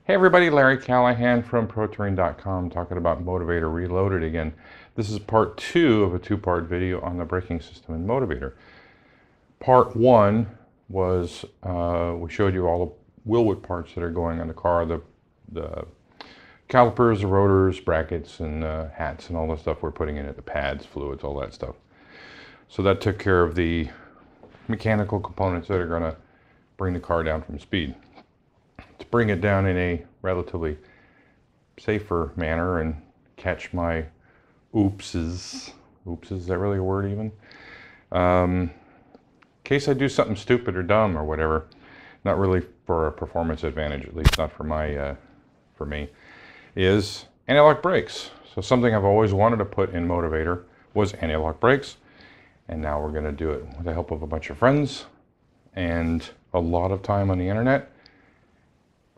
Hey everybody, Larry Callahan from ProTerrain.com talking about MotiV8r Reloaded again. This is part 2 of a 2-part video on the braking system in MotiV8r. Part 1 was, we showed you all the wheel wood parts that are going on the car, the calipers, the rotors, brackets, and hats, and all the stuff we're putting in it, the pads, fluids, all that stuff. So that took care of the mechanical components that are going to bring the car down from speed. To bring it down in a relatively safer manner and catch my oopses. Oops, is that really a word even? In case I do something stupid or dumb or whatever, not really for a performance advantage, at least not for me, is anti-lock brakes. So something I've always wanted to put in MotiV8r was anti-lock brakes, and now we're going to do it with the help of a bunch of friends and a lot of time on the internet.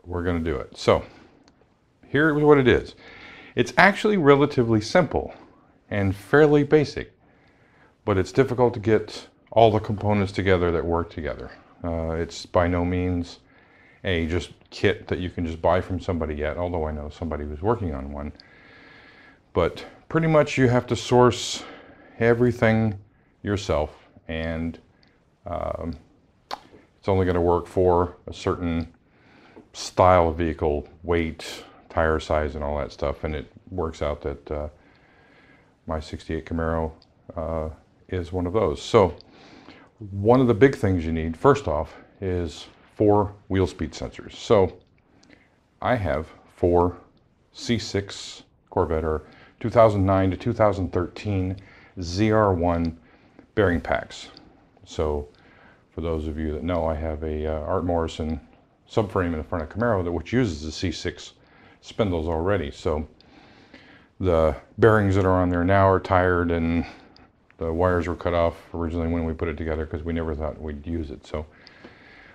We're going to do it. So here's what it is. It's actually relatively simple and fairly basic, but it's difficult to get all the components together that work together. It's by no means a just kit that you can just buy from somebody yet, although I know somebody who's working on one. But pretty much you have to source everything yourself, and it's only going to work for a certain style of vehicle, weight, tire size, and all that stuff. And it works out that my 68 Camaro is one of those. So one of the big things you need, first off, is 4 wheel speed sensors. So I have 4 C6 Corvette or 2009 to 2013 ZR1 bearing packs. So for those of you that know, I have a Art Morrison subframe in the front of Camaro which uses the C6 spindles already. So the bearings that are on there now are tired, and the wires were cut off originally when we put it together because we never thought we'd use it. So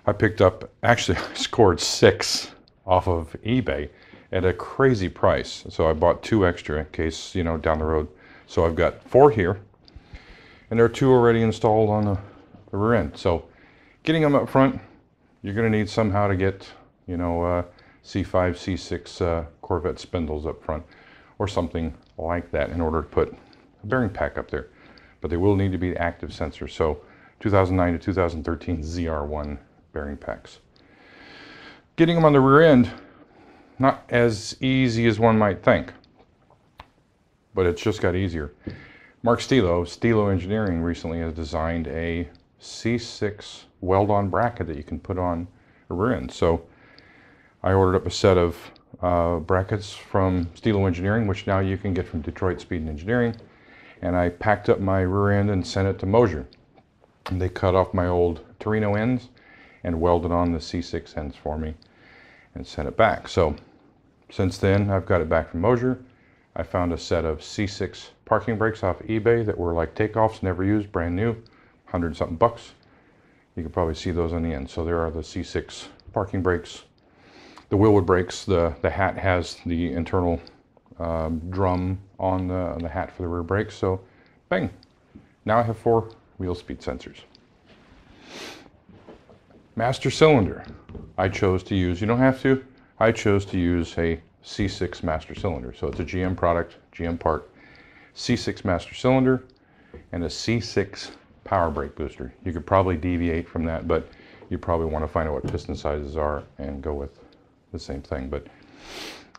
I picked up, actually I scored 6 off of eBay at a crazy price. So I bought 2 extra in case, you know, down the road. So I've got 4 here, and there are 2 already installed on the rear end. So getting them up front, you're going to need somehow to get, you know, C5, C6 Corvette spindles up front or something like that in order to put a bearing pack up there. But they will need to be active sensors. So 2009 to 2013 ZR1 bearing packs. Getting them on the rear end, not as easy as one might think, but it's just got easier. Mark Stilo Engineering, recently has designed a C6 weld-on bracket that you can put on a rear end. So I ordered up a set of brackets from Stilo Engineering, which now you can get from Detroit Speed and Engineering, and I packed up my rear end and sent it to Mosier. And they cut off my old Torino ends and welded on the C6 ends for me and sent it back. So since then, I've got it back from Mosier. I found a set of C6 parking brakes off eBay that were like takeoffs, never used, brand new, 100-something bucks. You can probably see those on the end. So there are the C6 parking brakes, the wheel wood brakes. The hat has the internal drum on the hat for the rear brakes. So bang, now I have 4 wheel speed sensors. Master cylinder, I chose to use, you don't have to, I chose to use a C6 master cylinder. So it's a GM product, GM part, C6 master cylinder and a C6 power brake booster. You could probably deviate from that, but you probably want to find out what piston sizes are and go with the same thing. But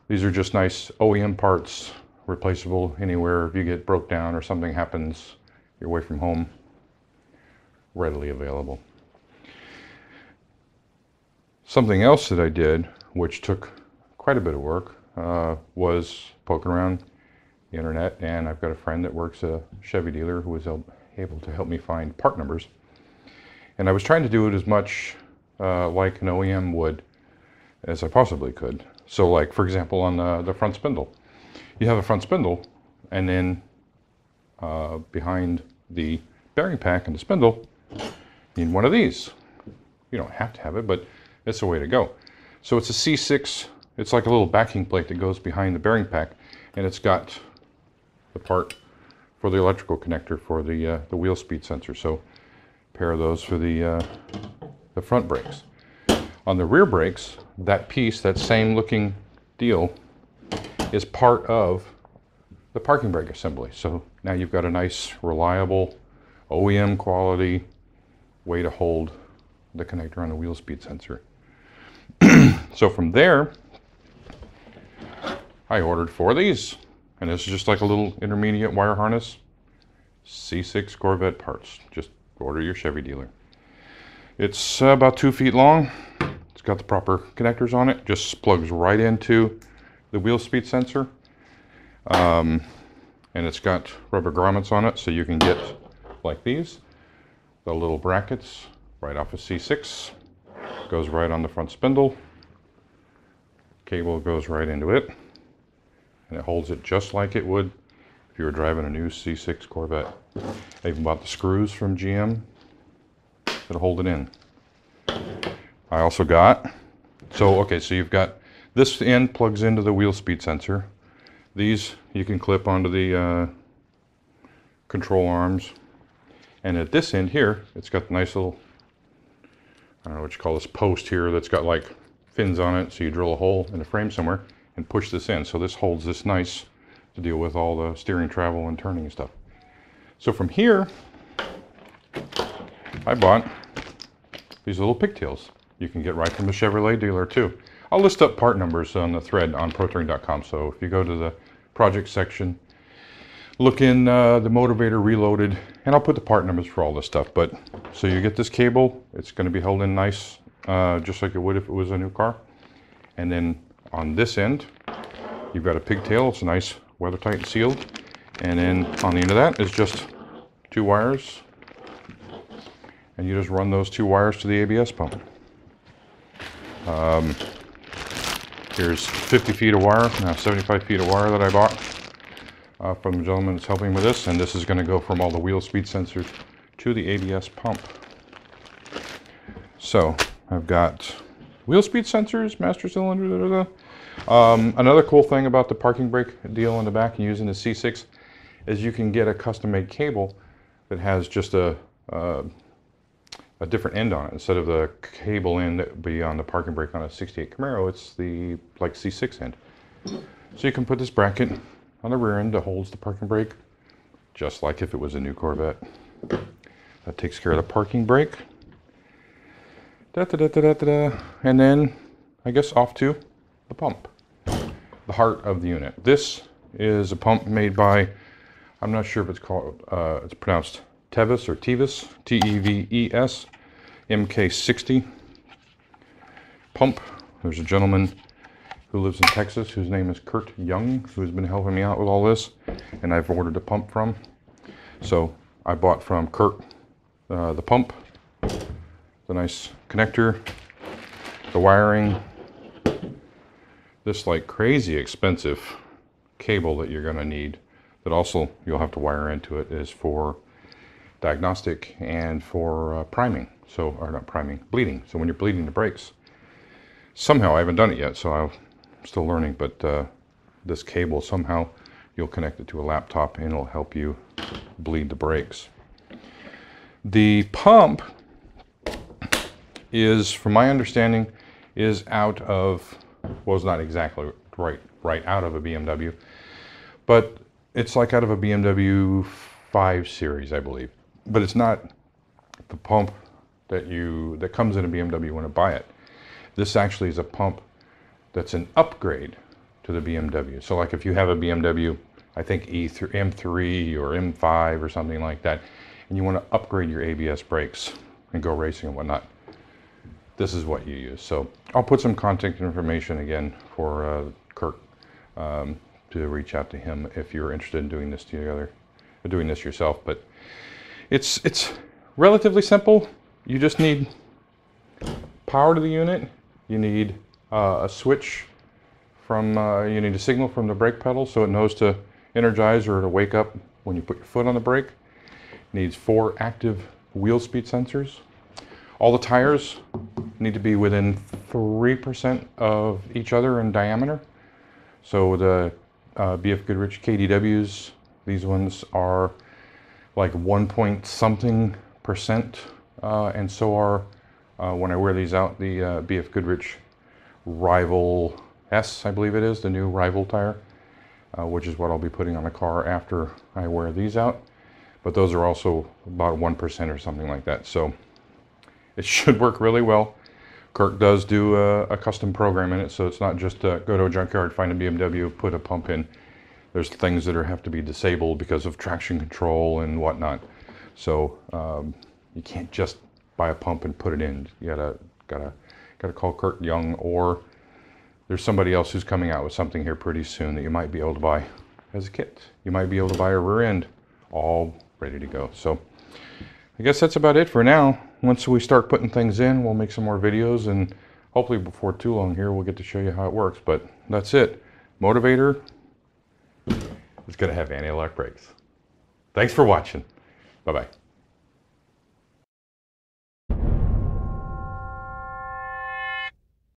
these are just nice OEM parts, replaceable anywhere. If you get broke down or something happens, you're away from home, readily available. Something else that I did, which took quite a bit of work, was poking around the internet, and I've got a friend that works at a Chevy dealer who was able to help me find part numbers. And I was trying to do it as much like an OEM would as I possibly could. So like, for example, on the front spindle, you have a front spindle, and then behind the bearing pack and the spindle, you need one of these. You don't have to have it, but it's the way to go. So it's a C6, it's like a little backing plate that goes behind the bearing pack, and it's got the part for the electrical connector for the wheel speed sensor. So a pair of those for the front brakes. On the rear brakes, that piece, that same looking deal, is part of the parking brake assembly. So now you've got a nice, reliable, OEM quality way to hold the connector on the wheel speed sensor. So from there, I ordered 4 of these, and this is just like a little intermediate wire harness. C6 Corvette parts. Just order your Chevy dealer. It's about 2 feet long. It's got the proper connectors on it. Just plugs right into the wheel speed sensor. And it's got rubber grommets on it, so you can get like these, the little brackets right off of C6. Goes right on the front spindle. Cable goes right into it. And it holds it just like it would if you were driving a new C6 Corvette. I even bought the screws from GM that'll hold it in. I also got, so you've got this end plugs into the wheel speed sensor. These you can clip onto the control arms. And at this end here, it's got the nice little, I don't know what you call this, post here that's got like fins on it. So you drill a hole in the frame somewhere and push this in. So this holds this nice to deal with all the steering, travel, and turning and stuff. So from here, I bought these little pigtails. You can get right from the Chevrolet dealer too. I'll list up part numbers on the thread on protouring.com. So if you go to the project section, look in the MotiV8r Reloaded, and I'll put the part numbers for all this stuff. But so you get this cable, it's going to be held in nice, just like it would if it was a new car. And then on this end, you've got a pigtail. It's nice, weather tight and sealed. And then on the end of that is just 2 wires. And you just run those 2 wires to the ABS pump. Here's 50 feet of wire, 75 feet of wire that I bought from the gentleman that's helping with this. And this is going to go from all the wheel speed sensors to the ABS pump. So I've got wheel speed sensors, master cylinder, another cool thing about the parking brake deal in the back and using the C6 is you can get a custom-made cable that has just a different end on it. Instead of the cable end that would be on the parking brake on a 68 Camaro, it's the like C6 end. So you can put this bracket on the rear end that holds the parking brake, just like if it was a new Corvette. That takes care of the parking brake. And then, I guess, off to the pump, the heart of the unit. This is a pump made by, I'm not sure if it's called, it's pronounced Tevis or Tevis, T-E-V-E-S, MK60 pump. There's a gentleman who lives in Texas whose name is Kurt Young, who's been helping me out with all this, and I've ordered a pump from. So I bought from Kurt the pump, the nice connector, the wiring, this like crazy expensive cable that you're going to need that also you'll have to wire into it is for diagnostic and for priming. So, or not priming, bleeding. So when you're bleeding the brakes, somehow I haven't done it yet, so I'm still learning, but this cable, somehow you'll connect it to a laptop and it'll help you bleed the brakes. The pump is, from my understanding, is out of, well, it's not exactly right out of a BMW, but it's like out of a BMW 5 Series, I believe. But it's not the pump that comes in a BMW when you buy it. This actually is a pump that's an upgrade to the BMW. So like if you have a BMW, I think M3 or M5 or something like that, and you want to upgrade your ABS brakes and go racing and whatnot, this is what you use. So I'll put some contact information again for Kirk to reach out to him if you're interested in doing this together, or doing this yourself. But it's relatively simple. You just need power to the unit. You need a switch from, you need a signal from the brake pedal so it knows to energize or to wake up when you put your foot on the brake. It needs 4 active wheel speed sensors. All the tires need to be within 3% of each other in diameter. So the BF Goodrich KDWs, these ones are like 1 point something percent, and so are when I wear these out, the BF Goodrich Rival S, I believe it is, the new Rival tire, which is what I'll be putting on the car after I wear these out. But those are also about 1% or something like that. So it should work really well. Kirk does do a custom program in it, so it's not just go to a junkyard, find a BMW, put a pump in. There's things that have to be disabled because of traction control and whatnot. So you can't just buy a pump and put it in. You gotta call Kirk Young, or there's somebody else who's coming out with something here pretty soon that you might be able to buy as a kit. You might be able to buy a rear end all ready to go. So I guess that's about it for now. Once we start putting things in, we'll make some more videos, and hopefully before too long here, we'll get to show you how it works. But that's it. MotiV8r is going to have anti-lock brakes. Thanks for watching. Bye-bye.